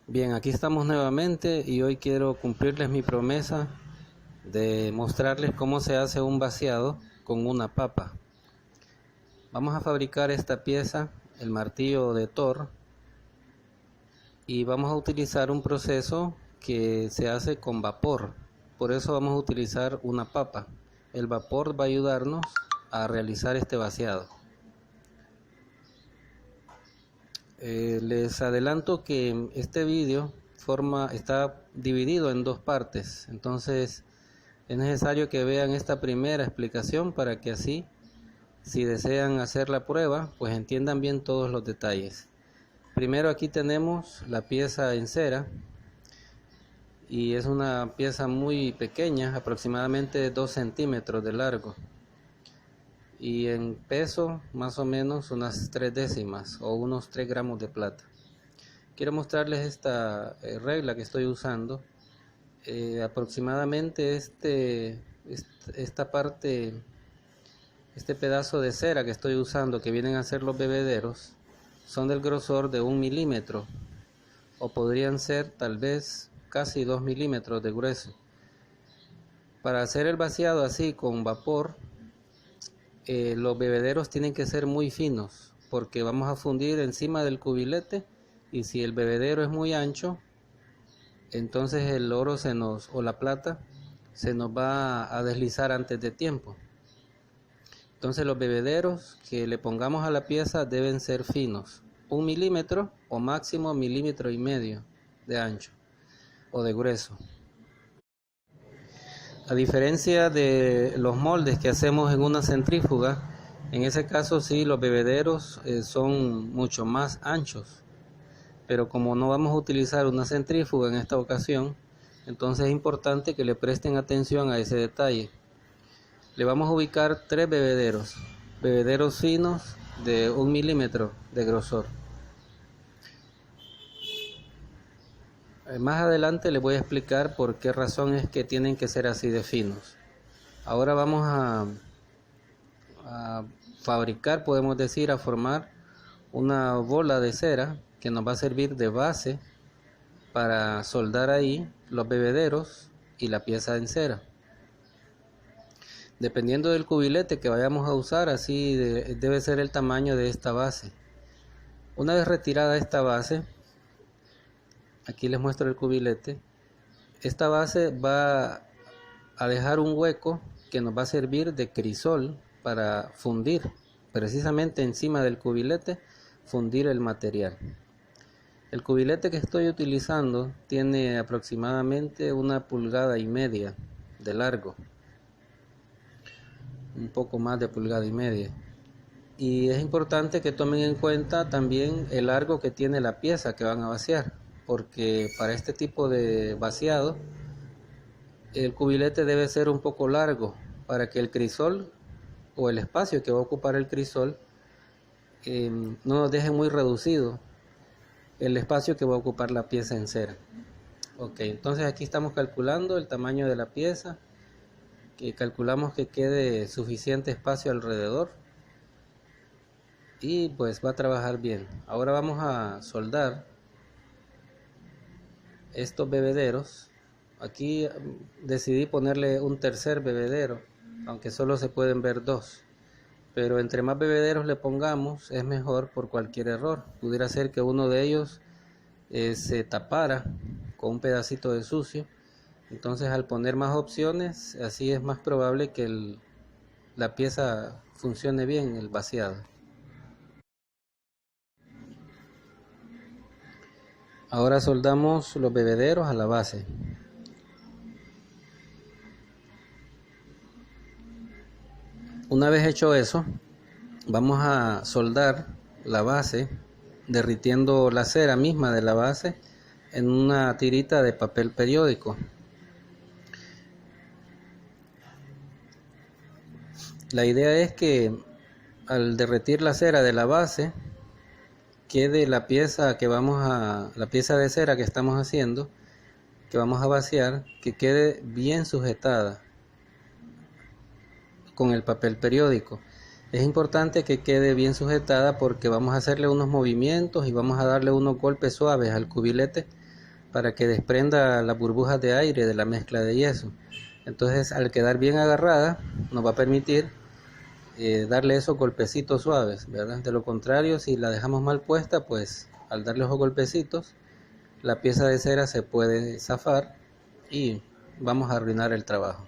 Bien, aquí estamos nuevamente y hoy quiero cumplirles mi promesa de mostrarles cómo se hace un vaciado con una papa. Vamos a fabricar esta pieza, el martillo de Thor, y vamos a utilizar un proceso que se hace con vapor. Por eso vamos a utilizar una papa. El vapor va a ayudarnos a realizar este vaciado. Les adelanto que este vídeo está dividido en dos partes, entonces es necesario que vean esta primera explicación para que así, si desean hacer la prueba, pues entiendan bien todos los detalles. Primero aquí tenemos la pieza en cera y es una pieza muy pequeña, aproximadamente 2 centímetros de largo. Y en peso más o menos unas 3 décimas o unos 3 gramos de plata. Quiero mostrarles esta regla que estoy usando. Aproximadamente esta parte, este pedazo de cera que estoy usando, que vienen a ser los bebederos, son del grosor de 1 milímetro o podrían ser tal vez casi 2 milímetros de grueso. Para hacer el vaciado así con vapor, los bebederos tienen que ser muy finos porque vamos a fundir encima del cubilete, y si el bebedero es muy ancho, entonces el oro o la plata se nos va a deslizar antes de tiempo. Entonces los bebederos que le pongamos a la pieza deben ser finos, 1 milímetro o máximo 1,5 milímetros de ancho o de grueso. A diferencia de los moldes que hacemos en una centrífuga, en ese caso sí los bebederos son mucho más anchos, pero como no vamos a utilizar una centrífuga en esta ocasión, entonces es importante que le presten atención a ese detalle. Le vamos a ubicar 3 bebederos finos de 1 milímetro de grosor. Más adelante les voy a explicar por qué razón es que tienen que ser así de finos. Ahora vamos a fabricar, podemos decir, a formar una bola de cera que nos va a servir de base para soldar ahí los bebederos y la pieza en cera. Dependiendo del cubilete que vayamos a usar, así debe ser el tamaño de esta base. Una vez retirada esta base, aquí les muestro el cubilete. Esta base va a dejar un hueco que nos va a servir de crisol para fundir, precisamente encima del cubilete, fundir el material. El cubilete que estoy utilizando tiene aproximadamente 1,5 pulgadas de largo, un poco más de 1,5 pulgadas. Y es importante que tomen en cuenta también el largo que tiene la pieza que van a vaciar, porque para este tipo de vaciado el cubilete debe ser un poco largo para que el crisol o el espacio que va a ocupar el crisol no nos deje muy reducido el espacio que va a ocupar la pieza en cera. Ok, entonces aquí estamos calculando el tamaño de la pieza, que calculamos que quede suficiente espacio alrededor y pues va a trabajar bien. Ahora vamos a soldar estos bebederos. Aquí decidí ponerle un tercer bebedero, aunque solo se pueden ver 2, pero entre más bebederos le pongamos es mejor por cualquier error. Pudiera ser que uno de ellos se tapara con un pedacito de sucio, entonces al poner más opciones así es más probable que la pieza funcione bien, el vaciado. Ahora soldamos los bebederos a la base. Una vez hecho eso, vamos a soldar la base derritiendo la cera misma de la base en una tirita de papel periódico. La idea es que al derretir la cera de la base quede la pieza de cera que estamos haciendo, que vamos a vaciar, que quede bien sujetada con el papel periódico. Es importante que quede bien sujetada porque vamos a hacerle unos movimientos y vamos a darle unos golpes suaves al cubilete para que desprenda las burbujas de aire de la mezcla de yeso. Entonces, al quedar bien agarrada, nos va a permitir darle esos golpecitos suaves, ¿verdad? De lo contrario, si la dejamos mal puesta, pues al darle esos golpecitos, la pieza de cera se puede zafar y vamos a arruinar el trabajo.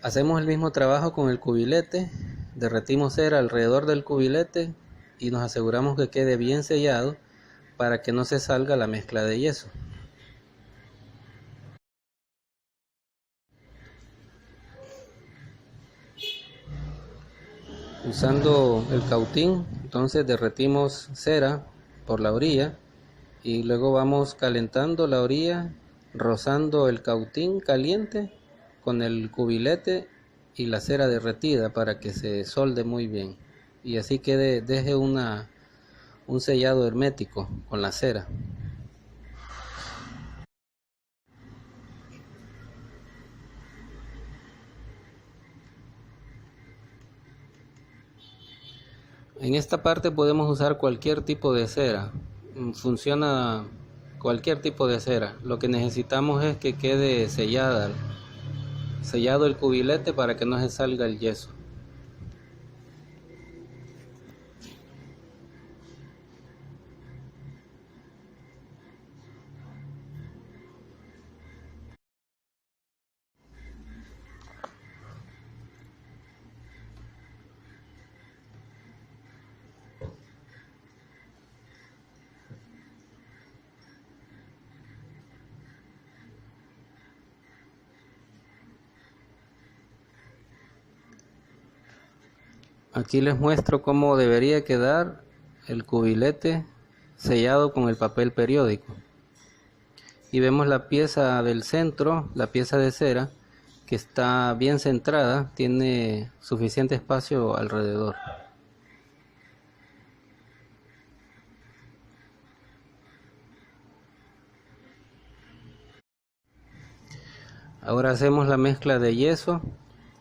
Hacemos el mismo trabajo con el cubilete, derretimos cera alrededor del cubilete y nos aseguramos que quede bien sellado para que no se salga la mezcla de yeso. Usando el cautín, entonces derretimos cera por la orilla y luego vamos calentando la orilla, rozando el cautín caliente con el cubilete y la cera derretida para que se solde muy bien y así deje un sellado hermético con la cera. En esta parte podemos usar cualquier tipo de cera, funciona cualquier tipo de cera. Lo que necesitamos es que quede sellado el cubilete para que no se salga el yeso. Aquí les muestro cómo debería quedar el cubilete sellado con el papel periódico. Y vemos la pieza del centro, la pieza de cera, que está bien centrada, tiene suficiente espacio alrededor. Ahora hacemos la mezcla de yeso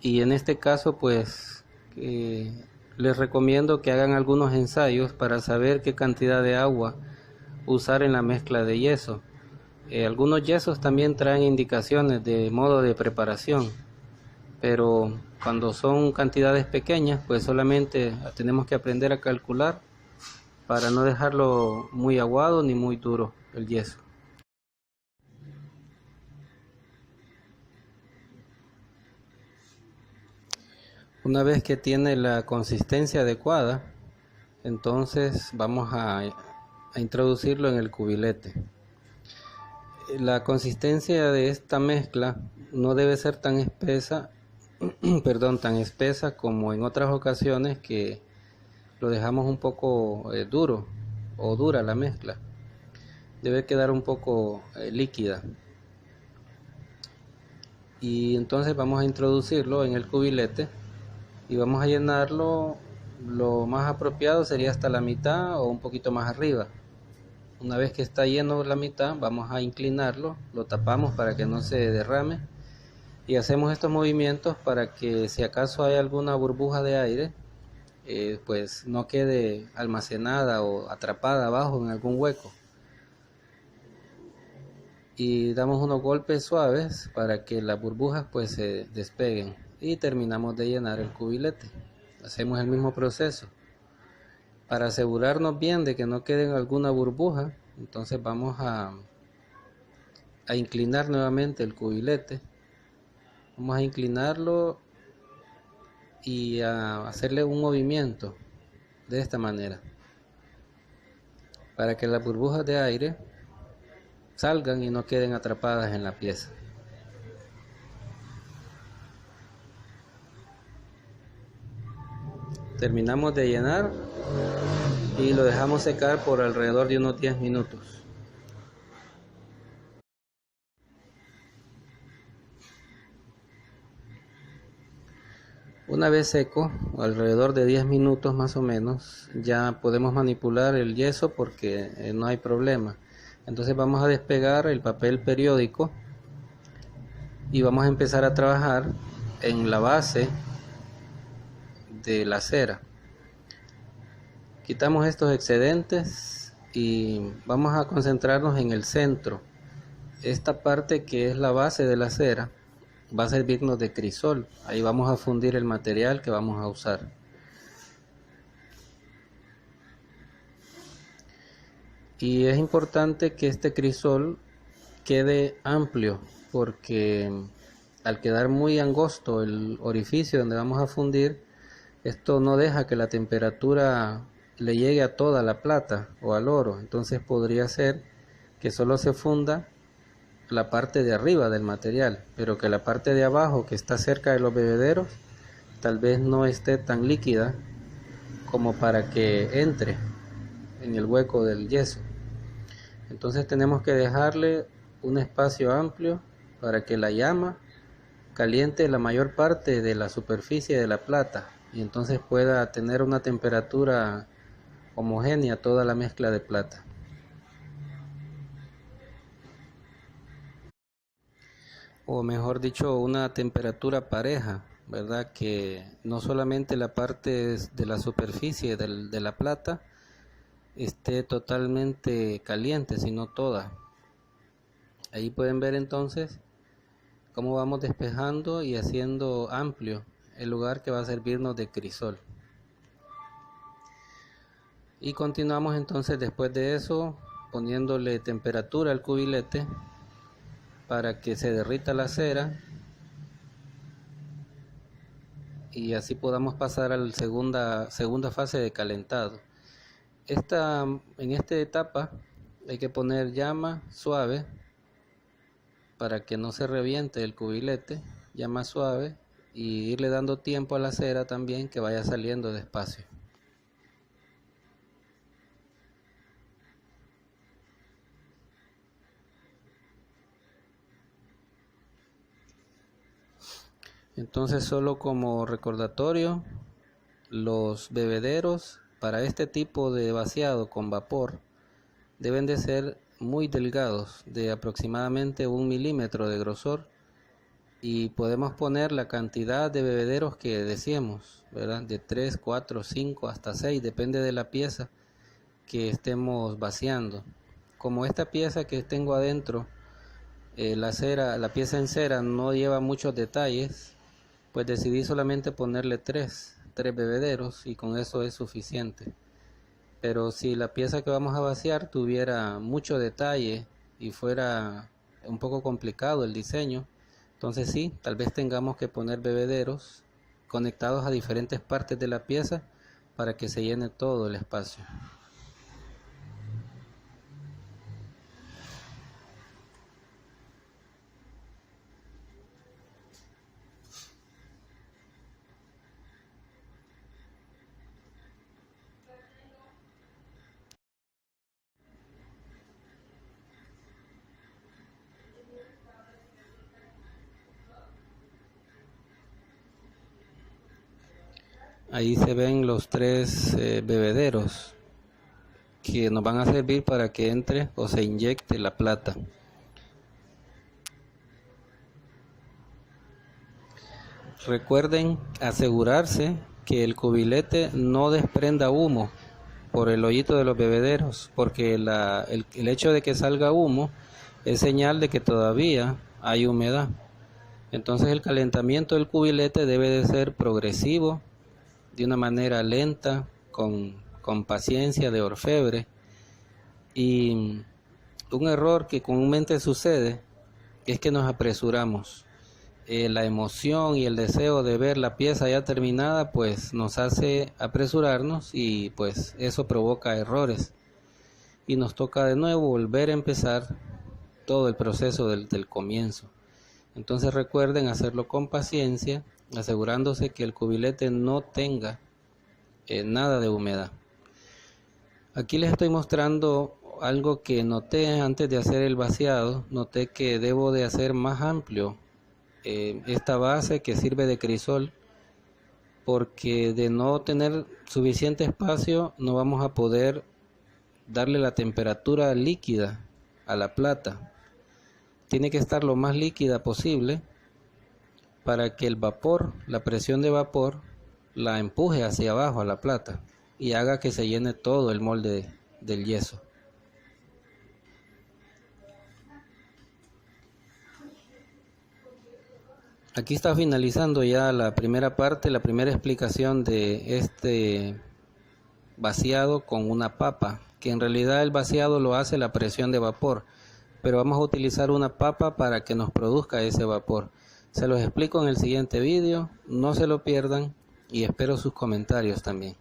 y en este caso pues les recomiendo que hagan algunos ensayos para saber qué cantidad de agua usar en la mezcla de yeso. Algunos yesos también traen indicaciones de modo de preparación, pero cuando son cantidades pequeñas pues solamente tenemos que aprender a calcular para no dejarlo muy aguado ni muy duro el yeso. Una vez que tiene la consistencia adecuada, entonces vamos a introducirlo en el cubilete. La consistencia de esta mezcla no debe ser tan espesa, tan espesa como en otras ocasiones que lo dejamos un poco duro o dura la mezcla. Debe quedar un poco líquida. Y entonces vamos a introducirlo en el cubilete y vamos a llenarlo. Lo más apropiado sería hasta la mitad o un poquito más arriba. Una vez que está lleno la mitad, vamos a inclinarlo, lo tapamos para que no se derrame y hacemos estos movimientos para que si acaso hay alguna burbuja de aire, pues no quede almacenada o atrapada abajo en algún hueco. Y damos unos golpes suaves para que las burbujas pues se despeguen y terminamos de llenar el cubilete. Hacemos el mismo proceso. Para asegurarnos bien de que no quede alguna burbuja, entonces vamos a inclinar nuevamente el cubilete. Vamos a inclinarlo y a hacerle un movimiento de esta manera para que las burbujas de aire salgan y no queden atrapadas en la pieza. Terminamos de llenar y lo dejamos secar por alrededor de unos 10 minutos. Una vez seco, alrededor de 10 minutos más o menos, ya podemos manipular el yeso porque no hay problema. Entonces vamos a despegar el papel periódico y vamos a empezar a trabajar en la base de la cera. Quitamos estos excedentes y vamos a concentrarnos en el centro. Esta parte que es la base de la cera va a servirnos de crisol. Ahí vamos a fundir el material que vamos a usar. Y es importante que este crisol quede amplio, porque al quedar muy angosto el orificio donde vamos a fundir, esto no deja que la temperatura le llegue a toda la plata o al oro. Entonces podría ser que solo se funda la parte de arriba del material, pero que la parte de abajo, que está cerca de los bebederos, tal vez no esté tan líquida como para que entre en el hueco del yeso. Entonces tenemos que dejarle un espacio amplio para que la llama caliente la mayor parte de la superficie de la plata y entonces pueda tener una temperatura homogénea toda la mezcla de plata. O mejor dicho, una temperatura pareja, ¿verdad? Que no solamente la parte de la superficie de la plata esté totalmente caliente, sino toda. Ahí pueden ver entonces cómo vamos despejando y haciendo amplio el lugar que va a servirnos de crisol. Y continuamos entonces después de eso poniéndole temperatura al cubilete para que se derrita la cera y así podamos pasar a la segunda fase de calentado. En esta etapa hay que poner llama suave para que no se reviente el cubilete, llama suave, y irle dando tiempo a la cera también que vaya saliendo despacio. Entonces, solo como recordatorio, los bebederos para este tipo de vaciado con vapor deben de ser muy delgados, de aproximadamente 1 milímetro de grosor, y podemos poner la cantidad de bebederos que deseemos, ¿verdad? De 3, 4, 5 hasta 6, depende de la pieza que estemos vaciando. Como esta pieza que tengo adentro, la pieza en cera no lleva muchos detalles, pues decidí solamente ponerle tres bebederos y con eso es suficiente. Pero si la pieza que vamos a vaciar tuviera mucho detalle y fuera un poco complicado el diseño, entonces sí, tal vez tengamos que poner bebederos conectados a diferentes partes de la pieza para que se llene todo el espacio. Ahí se ven los tres bebederos que nos van a servir para que entre o se inyecte la plata. Recuerden asegurarse que el cubilete no desprenda humo por el hoyito de los bebederos, porque el hecho de que salga humo es señal de que todavía hay humedad. Entonces el calentamiento del cubilete debe de ser progresivo, de una manera lenta, con paciencia de orfebre. Y un error que comúnmente sucede es que nos apresuramos. La emoción y el deseo de ver la pieza ya terminada pues nos hace apresurarnos y pues eso provoca errores y nos toca de nuevo volver a empezar todo el proceso del comienzo. Entonces recuerden hacerlo con paciencia, asegurándose que el cubilete no tenga nada de humedad. Aquí les estoy mostrando algo que noté antes de hacer el vaciado. Noté que debo de hacer más amplio esta base que sirve de crisol, porque de no tener suficiente espacio no vamos a poder darle la temperatura líquida a la plata. Tiene que estar lo más líquida posible para que el vapor, la presión de vapor, la empuje hacia abajo a la plata y haga que se llene todo el molde del yeso. Aquí está finalizando ya la primera parte, la primera explicación de este vaciado con una papa, que en realidad el vaciado lo hace la presión de vapor, pero vamos a utilizar una papa para que nos produzca ese vapor. Se los explico en el siguiente vídeo, no se lo pierdan y espero sus comentarios también.